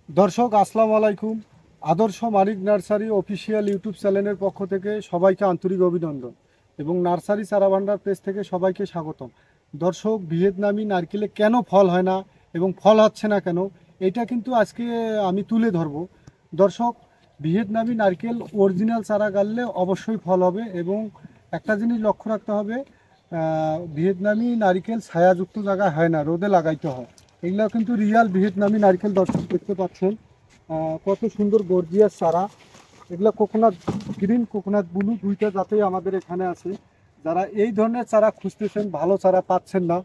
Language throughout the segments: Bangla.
দর্শক আসসালামু আলাইকুম। আদর্শ মানিক নার্সারি অফিসিয়াল ইউটিউব চ্যানেলের পক্ষ থেকে সবাইকে আন্তরিক অভিনন্দন এবং নার্সারি চারা ভান্ডার পেজ থেকে সবাইকে স্বাগতম। দর্শক, ভিয়েতনামি নারকেলে কেন ফল হয় না এবং ফল হচ্ছে না কেন, এটা কিন্তু আজকে আমি তুলে ধরব। দর্শক, ভিয়েতনামি নারকেল অরিজিনাল চারা গাড়লে অবশ্যই ফল হবে এবং একটা জিনিস লক্ষ্য রাখতে হবে, ভিয়েতনামি নারকেল ছায়াযুক্ত জায়গায় হয় না, রোদে লাগাইতে হয়। এগুলো কিন্তু রিয়াল ভিয়েতনামি নারকেল। দর্শক দেখতে পাচ্ছেন কত সুন্দর গর্জিয়াস চারা। এগুলো কোকোনাট গ্রিন, কোকোনাট ব্লু দুইটা জাতেই আমাদের এখানে আছে। যারা এই ধরনের চারা খুঁজতেছেন, ভালো চারা পাচ্ছেন না,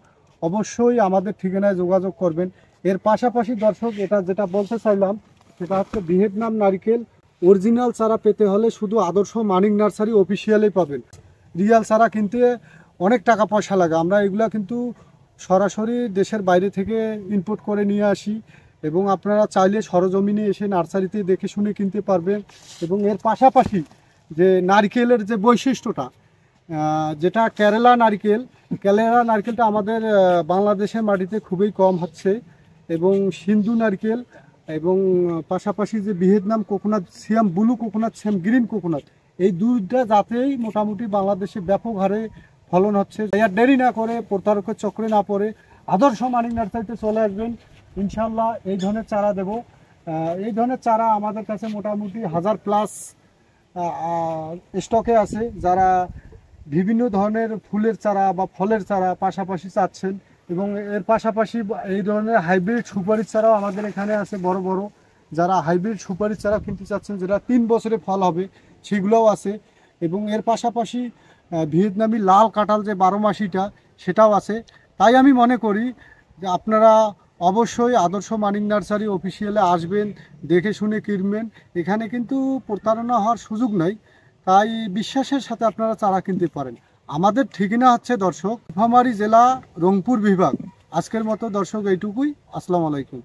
অবশ্যই আমাদের ঠিকানায় যোগাযোগ করবেন। এর পাশাপাশি দর্শক, এটা যেটা বলতে চাইলাম সেটা হচ্ছে ভিয়েতনাম নারকেল অরিজিনাল চারা পেতে হলে শুধু আদর্শ মানিক নার্সারি অফিসিয়ালেই পাবেন। রিয়াল চারা কিনতে অনেক টাকা পয়সা লাগে। আমরা এগুলা কিন্তু সরাসরি দেশের বাইরে থেকে ইম্পোর্ট করে নিয়ে আসি এবং আপনারা চাইলে সরজমিনে এসে নার্সারিতে দেখে শুনে কিনতে পারবেন। এবং এর পাশাপাশি যে নারকেলের যে বৈশিষ্ট্যটা, যেটা কেরালা নারকেলটা আমাদের বাংলাদেশের মাটিতে খুবই কম হচ্ছে এবং সিন্ধু নারকেল এবং পাশাপাশি যে ভিয়েতনাম কোকোনাট, সিয়াম ব্লু কোকোনাট, সিয়াম গ্রিন কোকোনাট, এই দুইটা জাতেই মোটামুটি বাংলাদেশে ব্যাপক হারে ফলন হচ্ছে। আর দেরি না করে, প্রতারকের চক্রে না পড়ে আদর্শ মানিক নার্সারিতে চলে আসবেন। ইনশাল্লাহ এই ধরনের চারা দেব। এই ধরনের চারা আমাদের কাছে মোটামুটি 1000+ স্টকে আছে। যারা বিভিন্ন ধরনের ফুলের চারা বা ফলের চারা পাশাপাশি চাচ্ছেন এবং এর পাশাপাশি এই ধরনের হাইব্রিড সুপারির চারাও আমাদের এখানে আছে বড় বড়। যারা হাইব্রিড সুপারির চারা কিনতে চাচ্ছেন, যেটা 3 বছরে ফল হবে, সেগুলোও আছে। এবং এর পাশাপাশি ভিয়েতনামি লাল কাঁঠাল যে 12 মাসিটা, সেটাও আছে। তাই আমি মনে করি যে আপনারা অবশ্যই আদর্শ মানিক নার্সারি অফিসিয়ালে আসবেন, দেখে শুনে কিনবেন। এখানে কিন্তু প্রতারণা হওয়ার সুযোগ নাই, তাই বিশ্বাসের সাথে আপনারা চারা কিনতে পারেন। আমাদের ঠিকানা হচ্ছে দর্শক নীলফামারী জেলা, রংপুর বিভাগ। আজকের মতো দর্শক এইটুকুই। আসসালামু আলাইকুম।